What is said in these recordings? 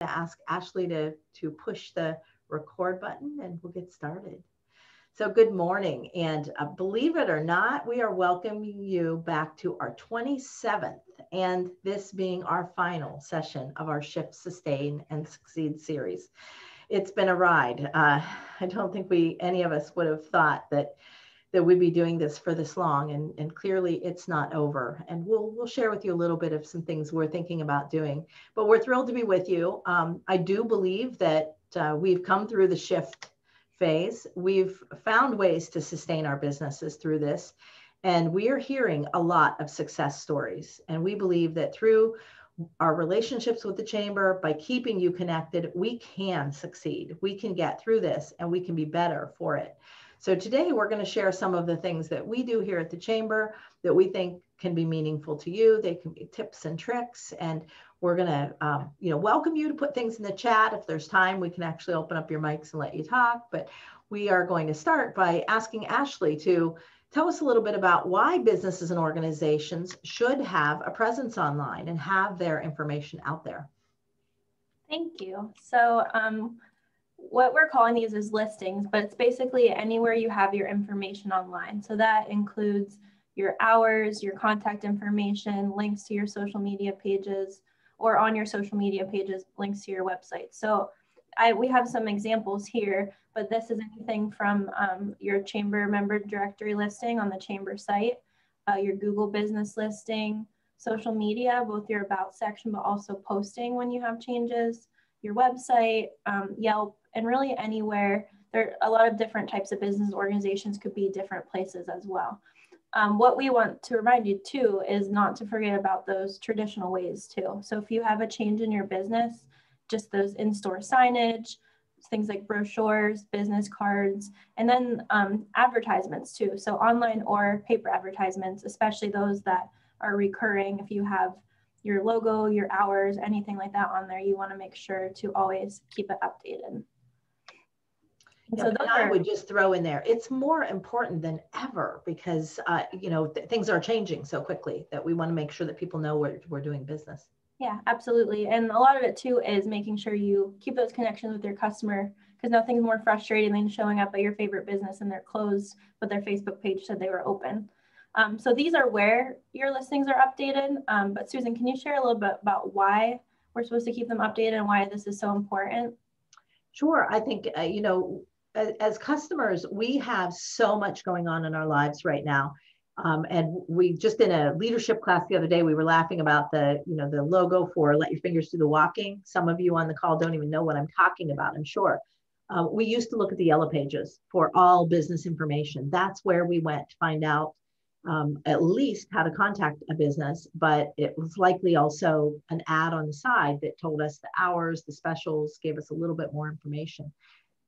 ask Ashley to push the record button and we'll get started. So good morning, and believe it or not, we are welcoming you back to our 27th, and this being our final session of our Shift, Sustain, and Succeed series. It's been a ride. I don't think any of us would have thought that we'd be doing this for this long, and clearly it's not over. And we'll share with you a little bit of some things we're thinking about doing. But we're thrilled to be with you. I do believe that we've come through the shift phase. We've found ways to sustain our businesses through this, and we are hearing a lot of success stories. And we believe that through our relationships with the chamber, by keeping you connected, we can succeed. We can get through this, and we can be better for it. So today we're going to share some of the things that we do here at the chamber that we think can be meaningful to you. They can be tips and tricks, and we're going to welcome you to put things in the chat. If there's time, we can actually open up your mics and let you talk. But we are going to start by asking Ashley to tell us a little bit about why businesses and organizations should have a presence online and have their information out there. Thank you. So what we're calling these is listings, but it's basically anywhere you have your information online. So that includes your hours, your contact information, links to your social media pages, or on your social media pages, links to your website. So we have some examples here, but this is anything from your chamber member directory listing on the chamber site, your Google business listing, social media, both your about section, but also posting when you have changes, your website, Yelp, and really anywhere. There are a lot of different types of business organizations, could be different places as well. What we want to remind you too is not to forget about those traditional ways too. So if you have a change in your business, just those in-store signage, things like brochures, business cards, and then advertisements too. So online or paper advertisements, especially those that are recurring. If you have your logo, your hours, anything like that on there, you want to make sure to always keep it updated. Yeah, so I would just throw in there, it's more important than ever because, things are changing so quickly that we want to make sure that people know we're doing business. Yeah, absolutely. And a lot of it too is making sure you keep those connections with your customer, because nothing's more frustrating than showing up at your favorite business and they're closed, but their Facebook page said they were open. So these are where your listings are updated. But Susan, can you share a little bit about why we're supposed to keep them updated and why this is so important? Sure. I think, as customers, we have so much going on in our lives right now. And we just in a leadership class the other day, we were laughing about the logo for Let Your Fingers Do the Walking. Some of you on the call don't even know what I'm talking about, I'm sure. We used to look at the yellow pages for all business information. That's where we went to find out at least how to contact a business, but it was likely also an ad on the side that told us the hours, the specials, gave us a little bit more information.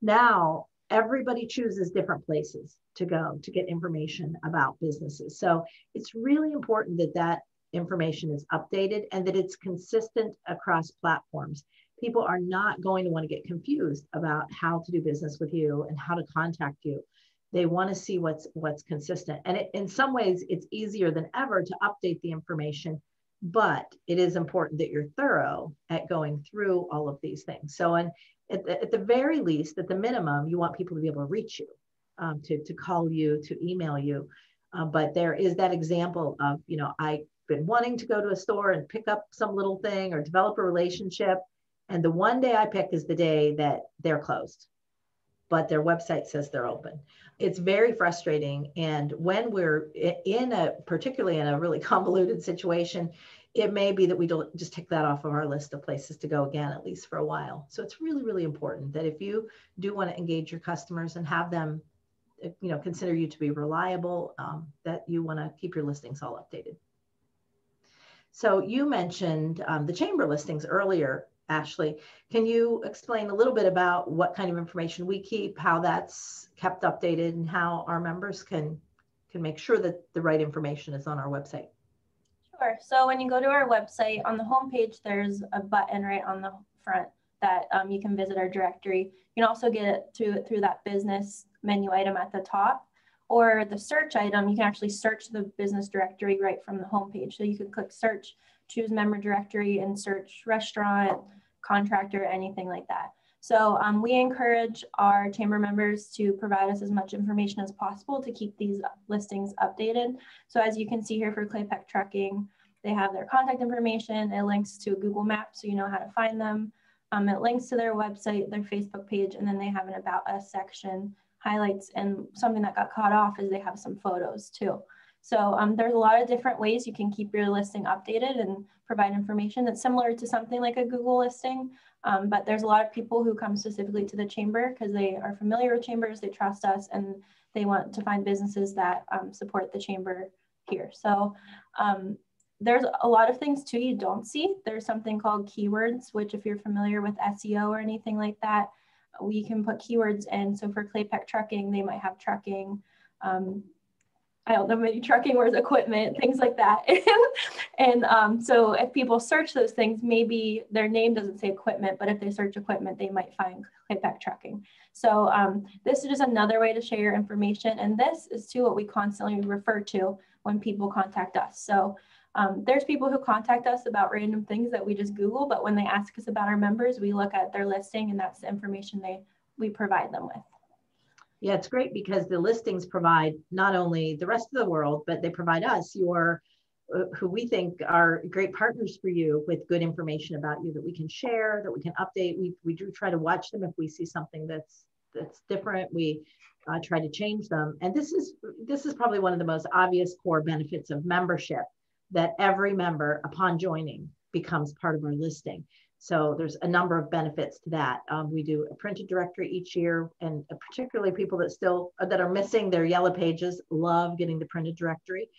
Now, everybody chooses different places to go to get information about businesses. So it's really important that that information is updated and that it's consistent across platforms. People are not going to want to get confused about how to do business with you and how to contact you. They want to see what's consistent. And in some ways, it's easier than ever to update the information, but it is important that you're thorough at going through all of these things. So, at the very least, at the minimum, you want people to be able to reach you, to call you, to email you. But there is that example of, I've been wanting to go to a store and pick up some little thing or develop a relationship. And the one day I pick is the day that they're closed, but their website says they're open. It's very frustrating. And when we're particularly in a really convoluted situation, it may be that we don't just tick that off of our list of places to go again, at least for a while. So it's really, really important that if you do want to engage your customers and have them, consider you to be reliable, that you want to keep your listings all updated. So you mentioned the chamber listings earlier, Ashley. Can you explain a little bit about what kind of information we keep, how that's kept updated, and how our members can make sure that the right information is on our website? Sure. So when you go to our website, on the homepage, there's a button right on the front that you can visit our directory. You can also get it through that business menu item at the top, or the search item. You can actually search the business directory right from the homepage. So you can click search, choose member directory, and search restaurant, contractor, anything like that. So we encourage our chamber members to provide us as much information as possible to keep these listings updated. So as you can see here for Claypack Trucking, they have their contact information. It links to a Google map so you know how to find them. It links to their website, their Facebook page, and then they have an About Us section, highlights, and something that got caught off is they have some photos too. So there's a lot of different ways you can keep your listing updated and provide information that's similar to something like a Google listing. But there's a lot of people who come specifically to the chamber because they are familiar with chambers, they trust us, and they want to find businesses that support the chamber here. So there's a lot of things too you don't see. There's something called keywords, which if you're familiar with SEO or anything like that, we can put keywords in. So for Claypack Trucking, they might have trucking. I don't know, maybe trucking words, equipment, things like that. And so if people search those things, maybe their name doesn't say equipment, but if they search equipment, they might find Claypack Trucking. So this is just another way to share your information. And this is too what we constantly refer to when people contact us. So there's people who contact us about random things that we just Google, but when they ask us about our members, we look at their listing and that's the information we provide them with. Yeah, it's great because the listings provide not only the rest of the world, but they provide us, who we think are great partners for you, with good information about you that we can share, that we can update. We do try to watch them if we see something that's different. We try to change them. And this is probably one of the most obvious core benefits of membership, that every member upon joining becomes part of our listing. So there's a number of benefits to that. We do a printed directory each year, and particularly people that are missing their yellow pages love getting the printed directory.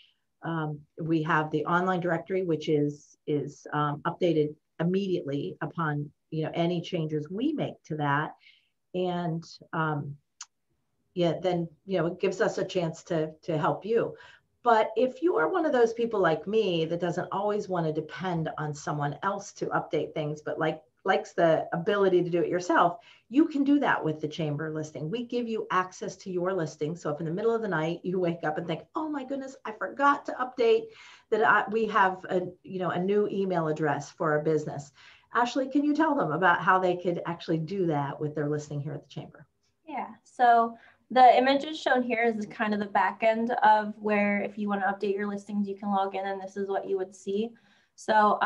We have the online directory, which is updated immediately upon any changes we make to that, and then it gives us a chance to help you. But if you are one of those people like me that doesn't always want to depend on someone else to update things, but likes the ability to do it yourself, you can do that with the chamber listing. We give you access to your listing. So if in the middle of the night you wake up and think, oh my goodness, I forgot to update that we have a new email address for our business. Ashley, can you tell them about how they could actually do that with their listing here at the chamber? Yeah, so the images shown here is kind of the back end of where if you want to update your listings, you can log in and this is what you would see. So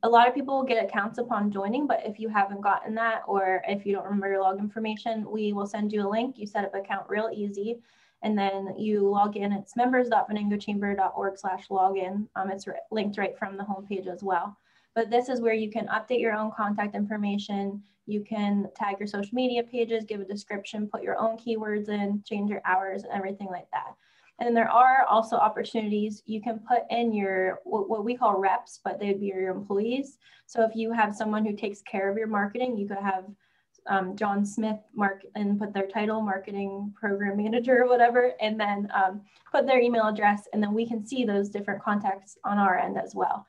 a lot of people will get accounts upon joining, but if you haven't gotten that, or if you don't remember your log information, we will send you a link. You set up an account real easy, and then you log in. It's members.venangochamber.org/login. It's linked right from the homepage as well. But this is where you can update your own contact information. You can tag your social media pages, give a description, put your own keywords in, change your hours, and everything like that. And there are also opportunities. You can put in your, what we call reps, but they'd be your employees. So if you have someone who takes care of your marketing, you could have John Smith and put their title, marketing program manager or whatever, and then put their email address, and then we can see those different contacts on our end as well.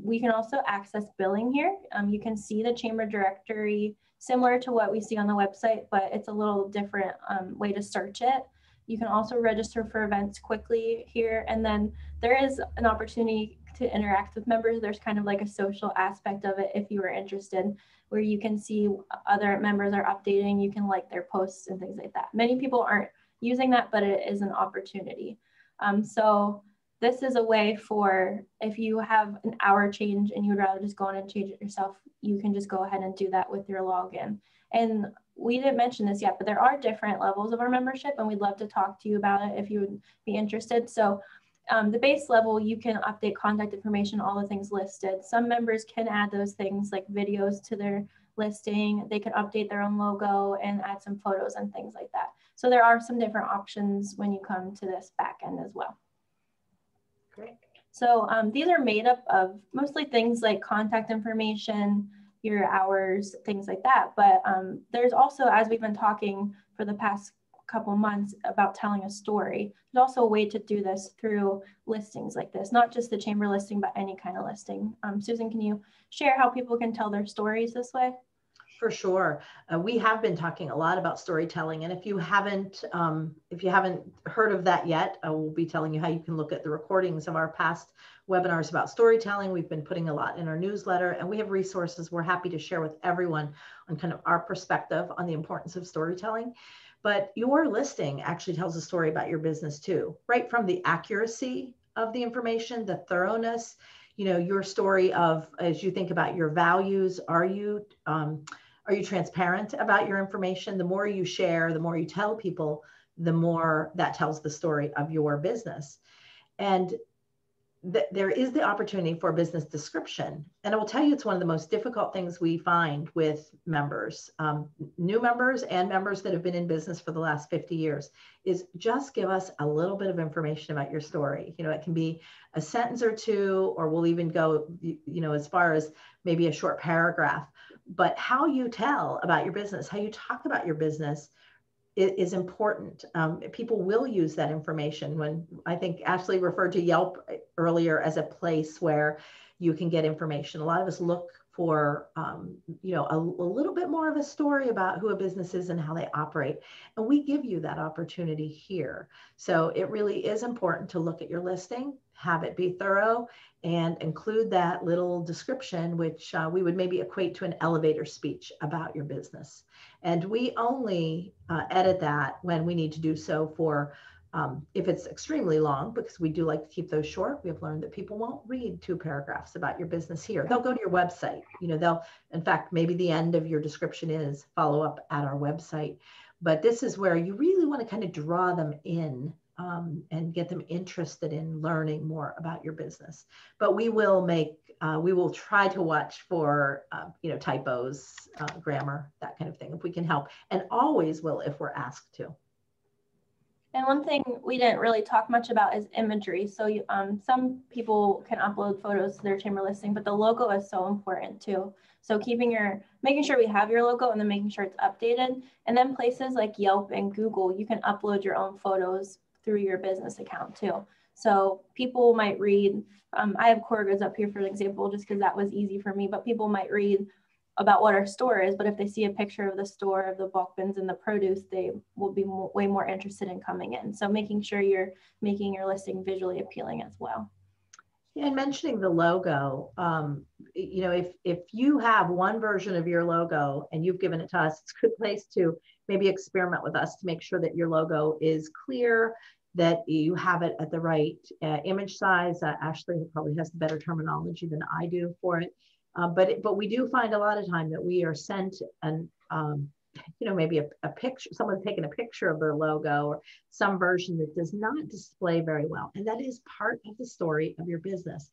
We can also access billing here. You can see the chamber directory similar to what we see on the website, but it's a little different way to search it. You can also register for events quickly here. And then there is an opportunity to interact with members. There's kind of like a social aspect of it if you are interested, where you can see other members are updating. You can like their posts and things like that. Many people aren't using that, but it is an opportunity. So this is a way for, if you have an hour change and you would rather just go in and change it yourself, you can just go ahead and do that with your login. And we didn't mention this yet, but there are different levels of our membership, and we'd love to talk to you about it if you would be interested. So the base level, you can update contact information, all the things listed. Some members can add those things like videos to their listing. They can update their own logo and add some photos and things like that. So there are some different options when you come to this back end as well. Great. So these are made up of mostly things like contact information, your hours, things like that. But there's also, as we've been talking for the past couple months about telling a story, there's also a way to do this through listings like this, not just the chamber listing, but any kind of listing. Susan, can you share how people can tell their stories this way? For sure. We have been talking a lot about storytelling. And if you haven't heard of that yet, I will be telling you how you can look at the recordings of our past webinars about storytelling. We've been putting a lot in our newsletter, and we have resources we're happy to share with everyone on kind of our perspective on the importance of storytelling. But your listing actually tells a story about your business too, right from the accuracy of the information, the thoroughness, your story of, as you think about your values, are you transparent about your information? The more you share, the more you tell people, the more that tells the story of your business. And there is the opportunity for a business description. And I will tell you, it's one of the most difficult things we find with members, new members and members that have been in business for the last 50 years, is just give us a little bit of information about your story. It can be a sentence or two, or we'll even go, as far as maybe a short paragraph. But how you tell about your business, how you talk about your business is important. People will use that information. When I think Ashley referred to Yelp earlier as a place where you can get information. A lot of us look for, a little bit more of a story about who a business is and how they operate. And we give you that opportunity here. So it really is important to look at your listing, have it be thorough, and include that little description, which we would maybe equate to an elevator speech about your business. And we only edit that when we need to do so for, if it's extremely long, because we do like to keep those short. We have learned that people won't read 2 paragraphs about your business here. They'll go to your website. They'll, in fact, maybe the end of your description is follow up at our website. But this is where you really want to kind of draw them in and get them interested in learning more about your business. But we will try to watch for, typos, grammar, that kind of thing, if we can help, and always will if we're asked to. And one thing we didn't really talk much about is imagery. So some people can upload photos to their chamber listing, but the logo is so important too. So making sure we have your logo and then making sure it's updated. And then places like Yelp and Google, you can upload your own photos through your business account too. So people might read, I have core goods up here for an example, just because that was easy for me, but people might read about what our store is, but if they see a picture of the store, of the bulk bins and the produce, they will be way more interested in coming in. So making sure you're making your listing visually appealing as well. Yeah, and mentioning the logo, if you have one version of your logo and you've given it to us, it's a good place to maybe experiment with us to make sure that your logo is clear, that you have it at the right image size. Ashley probably has the better terminology than I do for it. But we do find a lot of time that we are sent maybe a picture, someone's taken a picture of their logo or some version that does not display very well. And that is part of the story of your business.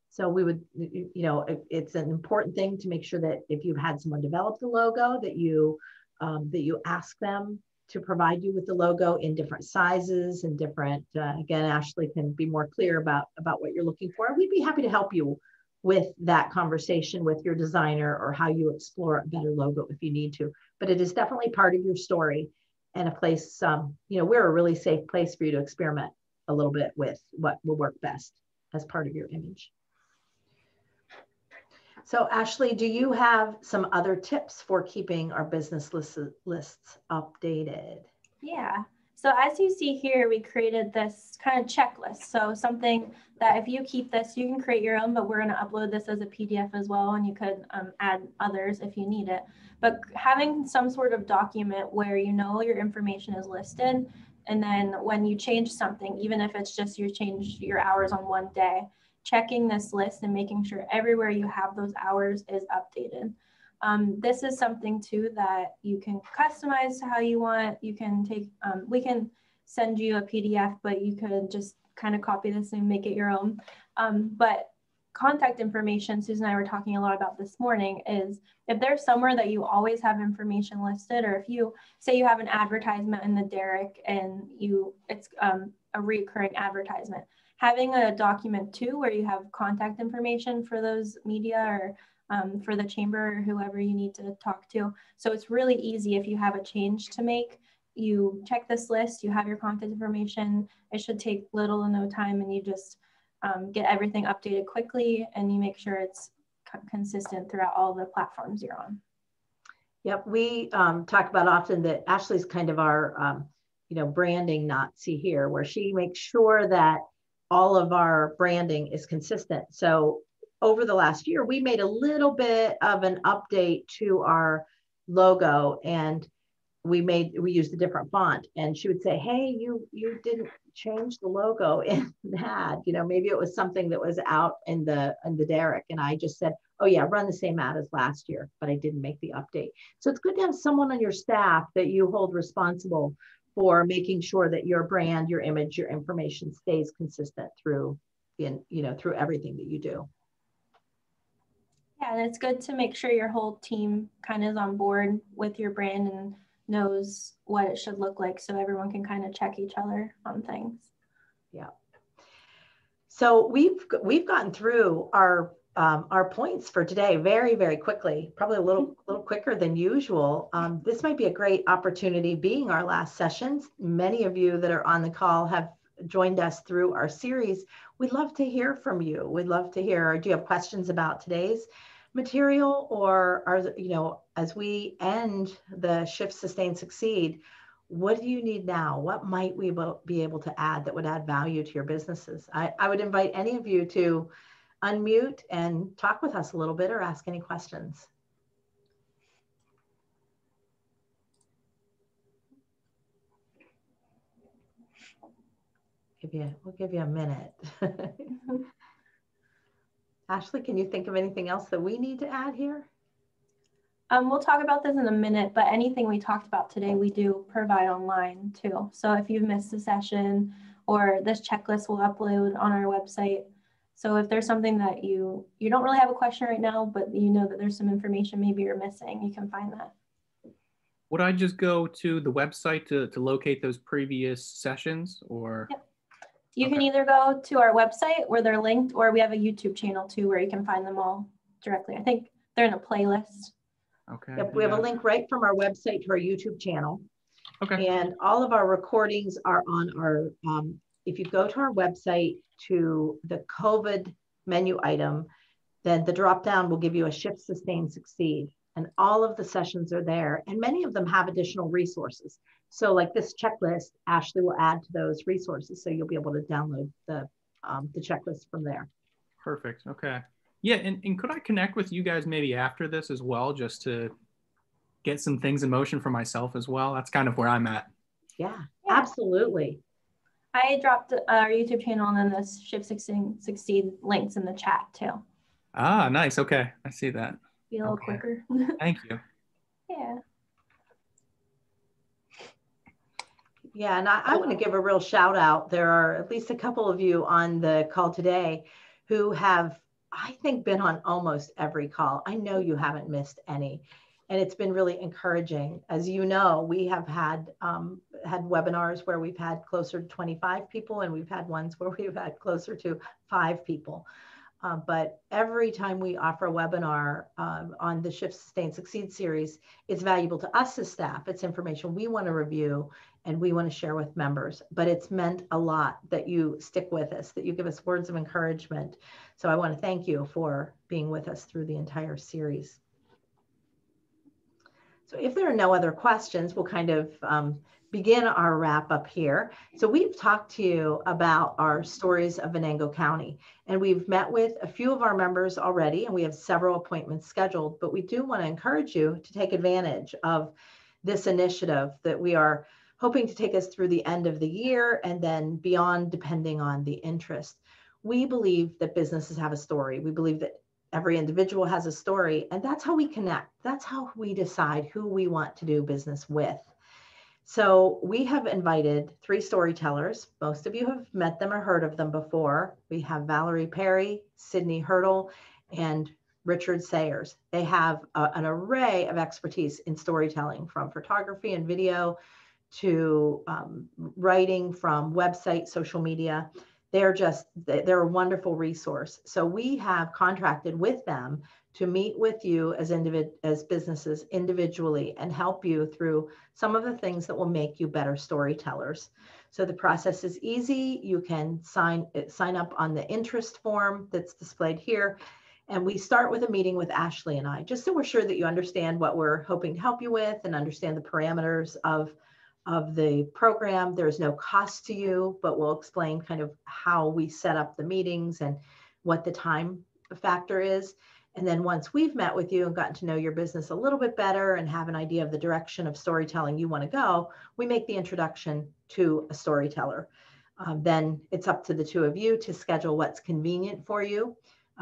So we would, it's an important thing to make sure that if you've had someone develop the logo, that you ask them to provide you with the logo in different sizes and different, again, Ashley can be more clear about what you're looking for. We'd be happy to help you with that conversation with your designer or how you explore a better logo if you need to. But it is definitely part of your story and a place, we're a really safe place for you to experiment a little bit with what will work best as part of your image. So Ashley, do you have some other tips for keeping our business lists updated? Yeah. So as you see here, we created this kind of checklist. So something that if you keep this, you can create your own, but we're going to upload this as a PDF as well. And you could add others if you need it. But having some sort of document where your information is listed. And then when you change something, even if it's just you change your hours on one day, checking this list and making sure everywhere you have those hours is updated. This is something too that you can customize to how you want. You can take, we can send you a PDF, but you could just kind of copy this and make it your own. But contact information, Susan and I were talking a lot about this morning, is if there's somewhere that you always have information listed, or if you say you have an advertisement in the Derrick and it's a recurring advertisement, having a document too where you have contact information for those media or for the chamber or whoever you need to talk to. So it's really easy if you have a change to make. You check this list, you have your contact information. It should take little or no time, and you just get everything updated quickly, and you make sure it's consistent throughout all the platforms you're on. Yep, we talk about often that Ashley's kind of our, branding Nazi here, where she makes sure that all of our branding is consistent. So over the last year, we made a little bit of an update to our logo, and we used a different font. And she would say, hey, you didn't change the logo in that, maybe it was something that was out in the derrick. And I just said, oh yeah, run the same ad as last year, but I didn't make the update. So it's good to have someone on your staff that you hold responsible for making sure that your brand, your image, your information stays consistent through through everything that you do. Yeah, and it's good to make sure your whole team kind of is on board with your brand and knows what it should look like, so everyone can kind of check each other on things. Yeah. So we've gotten through our points for today very, very quickly, probably a little quicker than usual. This might be a great opportunity, being our last sessions. Many of you that are on the call have joined us through our series. We'd love to hear from you. We'd love to hear, do you have questions about today's material, or as we end the Shift, Sustain, Succeed, what do you need now? What might we be able to add that would add value to your businesses? I would invite any of you to unmute and talk with us a little bit, or ask any questions. We'll give you a minute. Ashley, can you think of anything else that we need to add here? We'll talk about this in a minute, but anything we talked about today, we do provide online too. So if you've missed a session, or this checklist will upload on our website. So if there's something that you don't really have a question right now, but you know that there's some information maybe you're missing, you can find that. Would I just go to the website to locate those previous sessions, or? Yep. You can either go to our website where they're linked, or we have a YouTube channel too where you can find them all directly. I think they're in a playlist. Okay. Yep, we have a link right from our website to our YouTube channel. Okay. And all of our recordings are on our, if you go to our website to the COVID menu item, then the drop down will give you a Shift, Sustain, Succeed. And all of the sessions are there. And many of them have additional resources. So like this checklist, Ashley will add to those resources. So you'll be able to download the checklist from there. Perfect. Okay. Yeah. And could I connect with you guys maybe after this as well, just to get some things in motion for myself as well? That's kind of where I'm at. Yeah, absolutely. I dropped our YouTube channel and then the Shift, Succeed links in the chat too. Ah, nice. Okay. I see that. Be a little quicker. Thank you. Yeah. Yeah, and I want to give a real shout out. There are at least a couple of you on the call today who have, I think, been on almost every call. I know you haven't missed any. And it's been really encouraging. As you know, we have had webinars where we've had closer to 25 people, and we've had ones where we've had closer to 5 people. But every time we offer a webinar on the Shift, Sustain, Succeed series, it's valuable to us as staff. It's information we want to review and we want to share with members. But it's meant a lot that you stick with us, that you give us words of encouragement. So I want to thank you for being with us through the entire series. So if there are no other questions, we'll kind of begin our wrap up here. So we've talked to you about our stories of Venango County, and we've met with a few of our members already, and we have several appointments scheduled, but we do want to encourage you to take advantage of this initiative that we are hoping to take us through the end of the year and then beyond, depending on the interest. We believe that businesses have a story. We believe that every individual has a story, and that's how we connect. That's how we decide who we want to do business with. So we have invited 3 storytellers. Most of you have met them or heard of them before. We have Valerie Perry, Sydney Hurdle, and Richard Sayers. They have an array of expertise in storytelling, from photography and video to writing, from website, social media. They're a wonderful resource. So we have contracted with them to meet with you as businesses individually and help you through some of the things that will make you better storytellers. So the process is easy. You can sign up on the interest form that's displayed here. And we start with a meeting with Ashley and I, just so we're sure that you understand what we're hoping to help you with and understand the parameters of the program. There's no cost to you, but we'll explain kind of how we set up the meetings and what the time factor is. And then once we've met with you and gotten to know your business a little bit better and have an idea of the direction of storytelling you want to go, we make the introduction to a storyteller. Then it's up to the two of you to schedule what's convenient for you.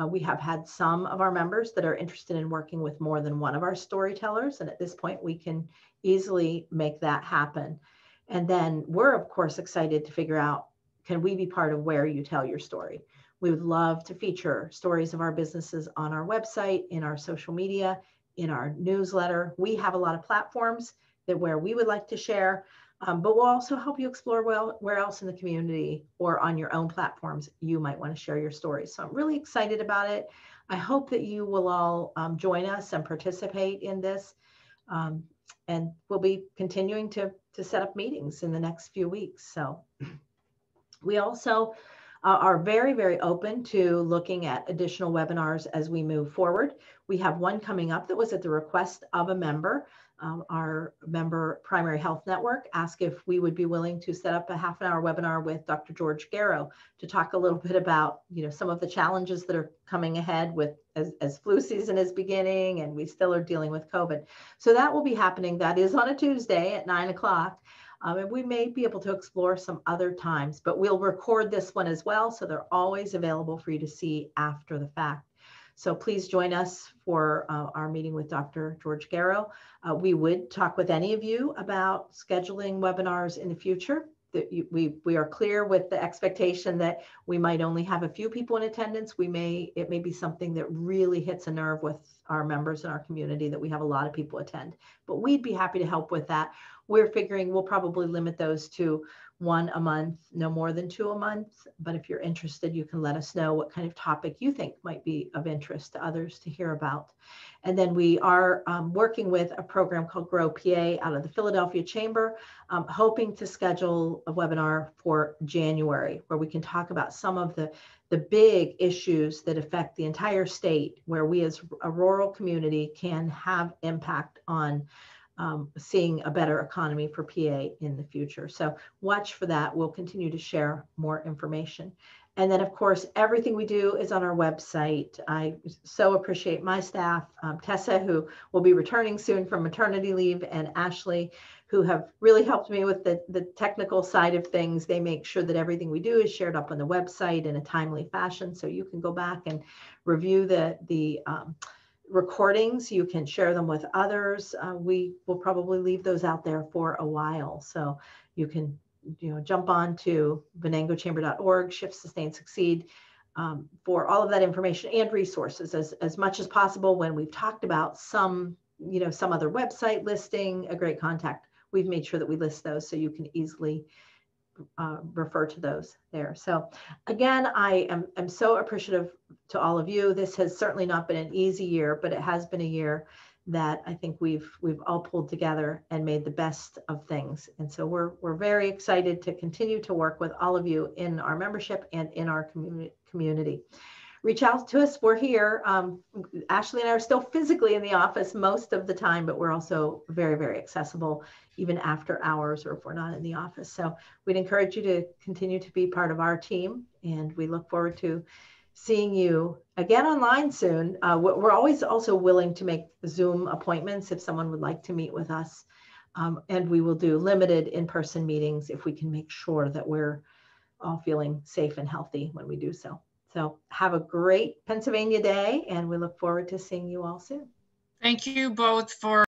We have had some of our members that are interested in working with more than one of our storytellers. And at this point, we can easily make that happen. And then we're, of course, excited to figure out, can we be part of where you tell your story? We would love to feature stories of our businesses on our website, in our social media, in our newsletter. We have a lot of platforms that where we would like to share, but we'll also help you explore where else in the community or on your own platforms you might want to share your stories. So I'm really excited about it. I hope that you will all join us and participate in this. And we'll be continuing to set up meetings in the next few weeks. So we also are very, very open to looking at additional webinars as we move forward. We have one coming up that was at the request of a member. Our member Primary Health Network asked if we would be willing to set up a half-an-hour webinar with Dr. George Garrow to talk a little bit about, some of the challenges that are coming ahead with as flu season is beginning and we still are dealing with COVID. So that will be happening. That is on a Tuesday at 9 o'clock. And we may be able to explore some other times, but we'll record this one as well. So they're always available for you to see after the fact. So please join us for our meeting with Dr. George Garrow. We would talk with any of you about scheduling webinars in the future. We are clear with the expectation that we might only have a few people in attendance. It may be something that really hits a nerve with our members in our community that we have a lot of people attend, but we'd be happy to help with that. We're figuring we'll probably limit those to 1 a month, no more than 2 a month. But if you're interested, you can let us know what kind of topic you think might be of interest to others to hear about. And then we are working with a program called Grow PA out of the Philadelphia Chamber, hoping to schedule a webinar for January where we can talk about some of the big issues that affect the entire state, where we as a rural community can have impact on seeing a better economy for PA in the future. So watch for that. We'll continue to share more information. And then, of course, everything we do is on our website. I so appreciate my staff, Tessa, who will be returning soon from maternity leave, and Ashley, who have really helped me with the technical side of things. They make sure that everything we do is shared up on the website in a timely fashion. So you can go back and review the recordings. You can share them with others. We will probably leave those out there for a while. So you can jump on to venangochamber.org, Shift, Sustain, Succeed, for all of that information and resources as much as possible. When we've talked about some other website listing, a great contact, we've made sure that we list those so you can easily refer to those there. So again, I am so appreciative to all of you. This has certainly not been an easy year, but it has been a year that I think we've all pulled together and made the best of things. And so we're very excited to continue to work with all of you in our membership and in our community. Reach out to us. We're here. Ashley and I are still physically in the office most of the time, but we're also very, very accessible even after hours or if we're not in the office. So we'd encourage you to continue to be part of our team, and we look forward to seeing you again online soon. We're always also willing to make Zoom appointments if someone would like to meet with us. And we will do limited in-person meetings if we can make sure that we're all feeling safe and healthy when we do so. So have a great Pennsylvania day, and we look forward to seeing you all soon. Thank you both for